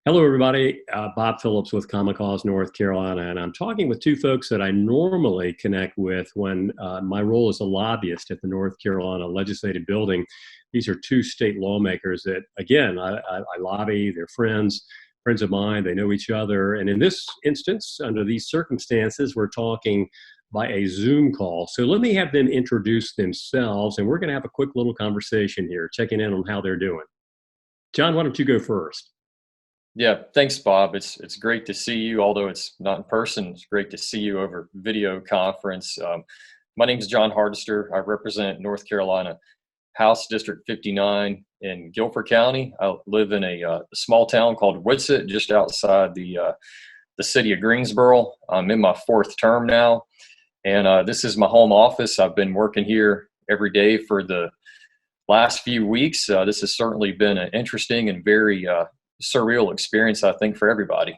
Hello, everybody. Bob Phillips with Common Cause North Carolina, and I'm talking with two folks that I normally connect with when my role as a lobbyist at the North Carolina Legislative Building. These are two state lawmakers that, again, I lobby. They're friends of mine. They know each other. And in this instance, under these circumstances, we're talking by a Zoom call. So let me have them introduce themselves, and we're going to have a quick little conversation here, checking in on how they're doing. John, why don't you go first? Yeah, thanks, Bob. It's great to see you, although it's not in person. It's great to see you over video conference. My name is Jon Hardister. I represent North Carolina House District 59 in Guilford County. I live in a small town called Woodsett, just outside the city of Greensboro. I'm in my fourth term now, and this is my home office. I've been working here every day for the last few weeks. This has certainly been an interesting and very surreal experience, I think, for everybody.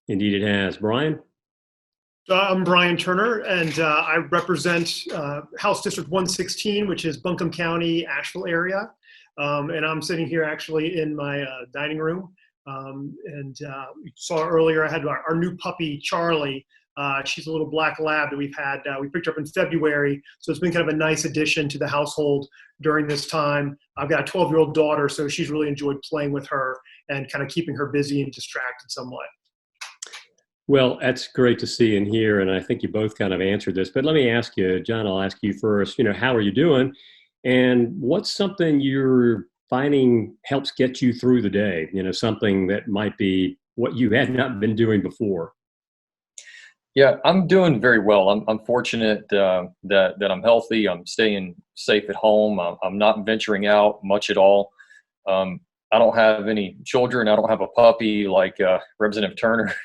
Indeed, it has. Brian? I'm Brian Turner, and I represent House District 116, which is Buncombe County, Asheville area. And I'm sitting here actually in my dining room. You saw earlier, I had our new puppy, Charlie. She's a little black lab that we picked her up in February. So it's been kind of a nice addition to the household during this time. I've got a 12-year-old daughter, so she's really enjoyed playing with her and kind of keeping her busy and distracted somewhat. Well, that's great to see and hear, and I think you both kind of answered this. But let me ask you, John, I'll ask you first, how are you doing? And what's something you're finding helps get you through the day? Something that might be what you had not been doing before. Yeah, I'm doing very well. I'm fortunate that I'm healthy. I'm staying safe at home. I'm not venturing out much at all. I don't have any children. I don't have a puppy like Representative Turner.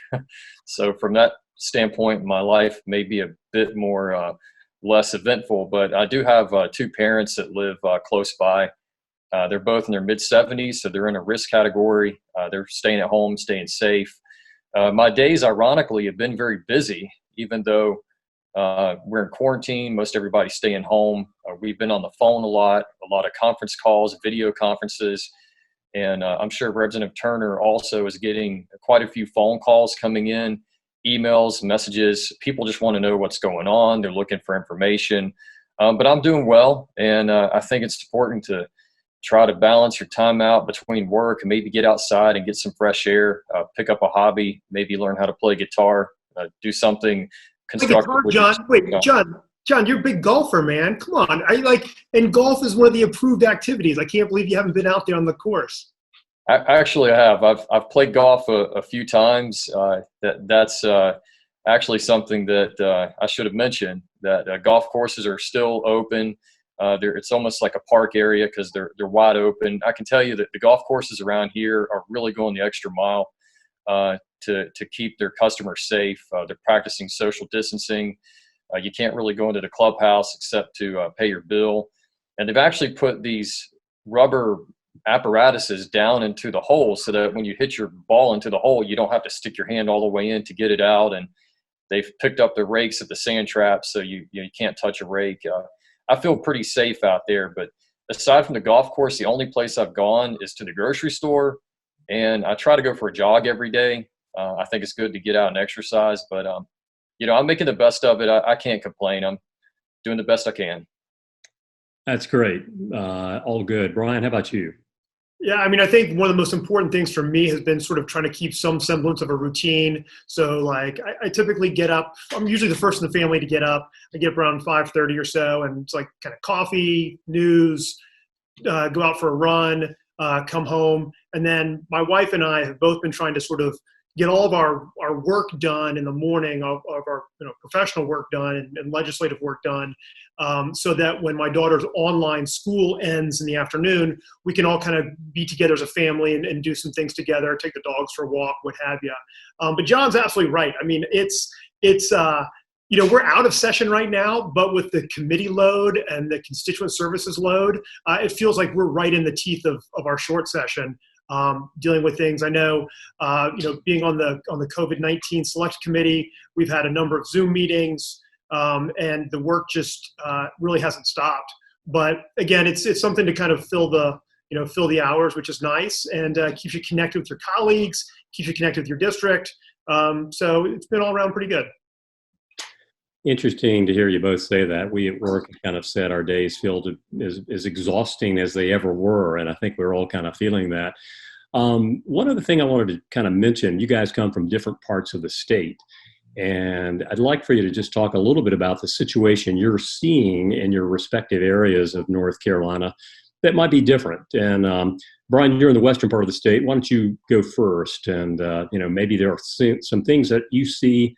So from that standpoint, my life may be a bit more less eventful. But I do have two parents that live close by. They're both in their mid-70s, so they're in a risk category. They're staying at home, staying safe. My days, ironically, have been very busy, even though we're in quarantine. Most everybody's staying home. We've been on the phone a lot of conference calls, video conferences, and I'm sure Representative Turner also is getting quite a few phone calls coming in, emails, messages. People just want to know what's going on. They're looking for information. But I'm doing well, and I think it's important to try to balance your time out between work and maybe get outside and get some fresh air, pick up a hobby, maybe learn how to play guitar, do something constructive. John, you're a big golfer, man. Come on. And golf is one of the approved activities. I can't believe you haven't been out there on the course. Actually, I have. I've played golf a few times. That's actually something that I should have mentioned, that golf courses are still open. It's almost like a park area because they're wide open. I can tell you that the golf courses around here are really going the extra mile to keep their customers safe. They're practicing social distancing. You can't really go into the clubhouse except to pay your bill. And they've actually put these rubber apparatuses down into the hole so that when you hit your ball into the hole, you don't have to stick your hand all the way in to get it out. And they've picked up the rakes at the sand traps so you can't touch a rake. I feel pretty safe out there, but aside from the golf course, the only place I've gone is to the grocery store, and I try to go for a jog every day. I think it's good to get out and exercise, but I'm making the best of it. I can't complain. I'm doing the best I can. That's great. All good. Brian, how about you? Yeah, I think one of the most important things for me has been sort of trying to keep some semblance of a routine. So I typically get up. I'm usually the first in the family to get up. I get up around 5:30 or so, and it's like kind of coffee, news, go out for a run, come home. And then my wife and I have both been trying to sort of get all of our work done in the morning, of our professional work done and legislative work done, so that when my daughter's online school ends in the afternoon, we can all kind of be together as a family and do some things together, take the dogs for a walk, what have you. But John's absolutely right. We're out of session right now, but with the committee load and the constituent services load, it feels like we're right in the teeth of our short session. Dealing with things. I know, being on the COVID-19 select committee, we've had a number of Zoom meetings, and the work just really hasn't stopped. But again, it's something to kind of fill the fill the hours, which is nice, and keeps you connected with your colleagues, keeps you connected with your district. So it's been all around pretty good. Interesting to hear you both say that. We at work kind of said our days feel as exhausting as they ever were, and I think we're all kind of feeling that. One other thing I wanted to kind of mention, you guys come from different parts of the state, and I'd like for you to just talk a little bit about the situation you're seeing in your respective areas of North Carolina that might be different. And Brian, you're in the western part of the state. Why don't you go first? And maybe there are some things that you see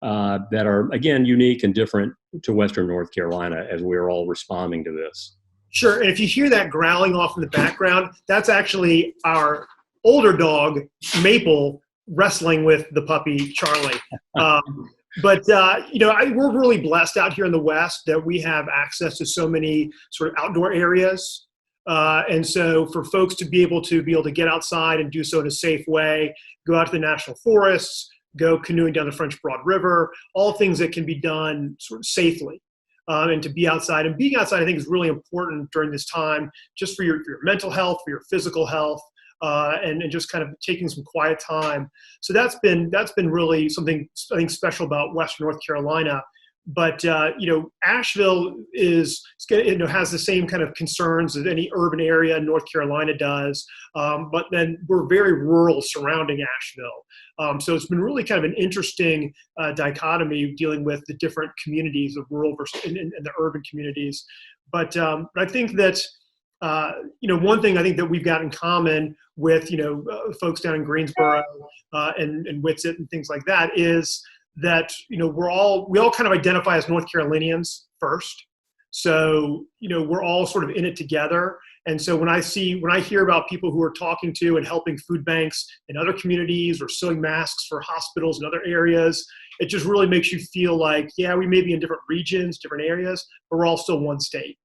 that are, again, unique and different to Western North Carolina as we're all responding to this. Sure. And if you hear that growling off in the background, that's actually our older dog, Maple, wrestling with the puppy, Charlie. But we're really blessed out here in the West that we have access to so many sort of outdoor areas. And so for folks to be able to get outside and do so in a safe way, go out to the national forests, go canoeing down the French Broad River, all things that can be done sort of safely. And to be outside. And being outside, I think, is really important during this time, just for your mental health, for your physical health, and just kind of taking some quiet time. So that's been really something, I think, special about Western North Carolina. But Asheville has the same kind of concerns that any urban area in North Carolina does. But then we're very rural surrounding Asheville. So it's been really kind of an interesting dichotomy dealing with the different communities of rural versus and the urban communities. But I think that one thing I think that we've got in common with folks down in Greensboro and Whitsett and things like that is that we all kind of identify as North Carolinians first. So we're all sort of in it together. And so when I hear about people who are talking to and helping food banks in other communities or sewing masks for hospitals in other areas, it just really makes you feel like, yeah, we may be in different regions, different areas, but we're all still one state.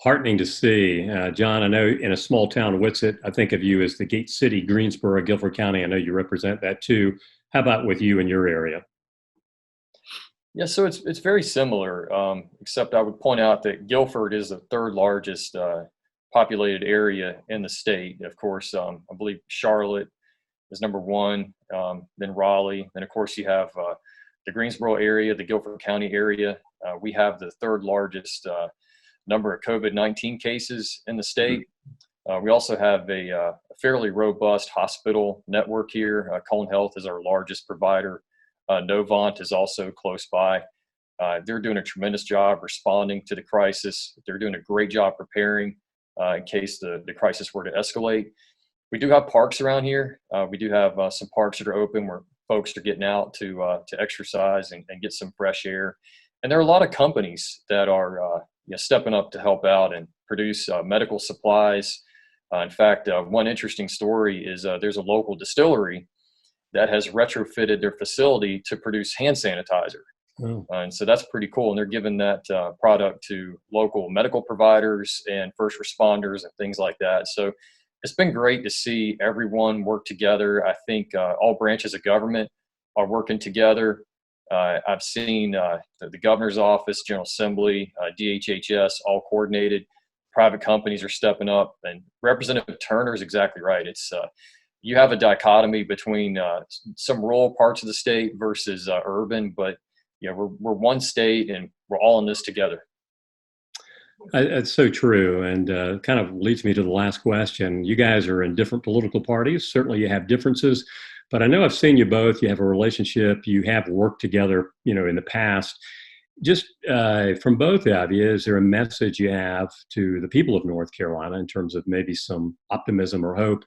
Heartening to see. Jon, I know in a small town, Whitsett, I think of you as the Gate City, Greensboro, Guilford County. I know you represent that too. How about with you in your area? Yeah, so it's very similar, except I would point out that Guilford is the third largest populated area in the state. Of course, I believe Charlotte is number one, then Raleigh. Then, of course, you have the Greensboro area, the Guilford County area. We have the third largest number of COVID-19 cases in the state. We also have a fairly robust hospital network here. Cone Health is our largest provider. Novant is also close by. They're doing a tremendous job responding to the crisis. They're doing a great job preparing in case the crisis were to escalate. We do have parks around here. We do have some parks that are open where folks are getting out to exercise and get some fresh air. And there are a lot of companies that are stepping up to help out and produce medical supplies. In fact, one interesting story is there's a local distillery that has retrofitted their facility to produce hand sanitizer. Oh. And so that's pretty cool. And they're giving that product to local medical providers and first responders and things like that. So it's been great to see everyone work together. I think all branches of government are working together. I've seen the governor's office, General Assembly, DHHS, all coordinated. Private companies are stepping up, and Representative Turner is exactly right. It's you have a dichotomy between some rural parts of the state versus urban, but we're one state and we're all in this together. That's so true, and kind of leads me to the last question. You guys are in different political parties. Certainly you have differences, but I know I've seen you both. You have a relationship. You have worked together, in the past. Just from both of you, is there a message you have to the people of North Carolina in terms of maybe some optimism or hope?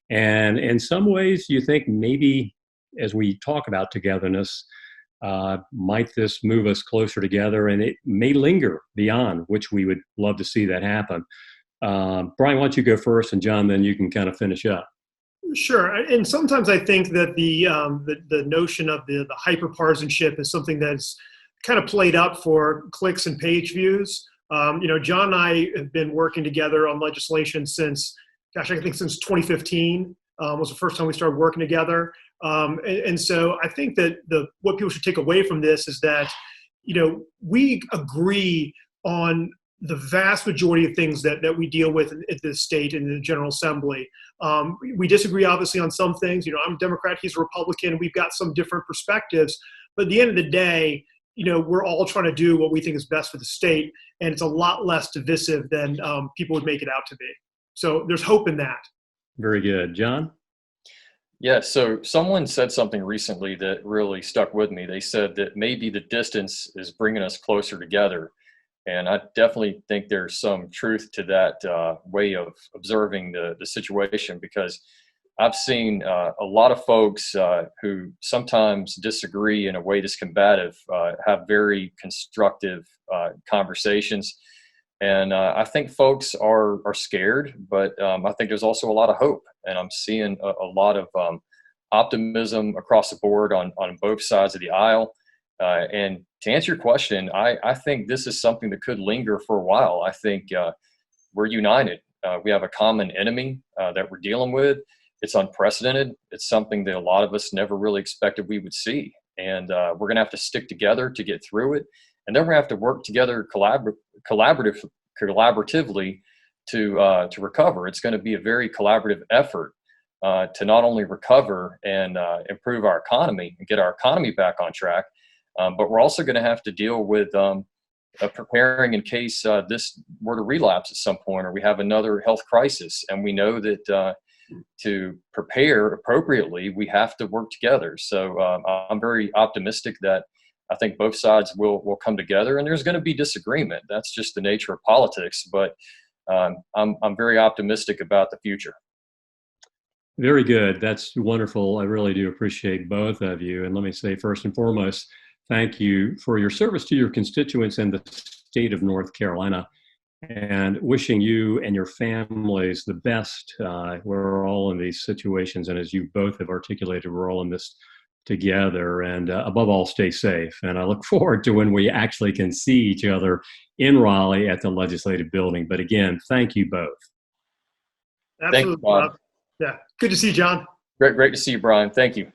And in some ways, you think maybe as we talk about togetherness, might this move us closer together, and it may linger beyond, which we would love to see that happen. Brian, why don't you go first, and Jon, then you can kind of finish up. Sure, and sometimes I think that the notion of the hyperpartisanship is something that's kind of played up for clicks and page views. Jon and I have been working together on legislation since 2015 was the first time we started working together. And so I think that what people should take away from this is that, we agree on the vast majority of things that we deal with at the state and the General Assembly. We disagree, obviously, on some things. I'm a Democrat, he's a Republican. We've got some different perspectives. But at the end of the day, we're all trying to do what we think is best for the state, and it's a lot less divisive than people would make it out to be. So there's hope in that. Very good. Jon? Yeah, so someone said something recently that really stuck with me. They said that maybe the distance is bringing us closer together. And I definitely think there's some truth to that way of observing the situation, because I've seen a lot of folks who sometimes disagree in a way that's combative, have very constructive conversations. And I think folks are scared, but I think there's also a lot of hope. And I'm seeing a lot of optimism across the board on both sides of the aisle. And to answer your question, I think this is something that could linger for a while. I think we're united. We have a common enemy that we're dealing with. It's unprecedented. It's something that a lot of us never really expected we would see. And we're going to have to stick together to get through it. And then we're going to have to work together collaboratively to recover. It's going to be a very collaborative effort to not only recover and improve our economy and get our economy back on track, but we're also going to have to deal with preparing in case this were to relapse at some point, or we have another health crisis. And we know that to prepare appropriately, we have to work together. So I'm very optimistic that I think both sides will come together, and there's going to be disagreement. That's just the nature of politics. But I'm very optimistic about the future. Very good. That's wonderful. I really do appreciate both of you. And let me say, first and foremost, thank you for your service to your constituents and the state of North Carolina, and wishing you and your families the best. We're all in these situations, and as you both have articulated, we're all in this together. And above all, stay safe. And I look forward to when we actually can see each other in Raleigh at the Legislative Building. But again, thank you both. Absolutely. Thank you, Bob. Yeah. Good to see you, Jon. Great to see you, Brian. Thank you.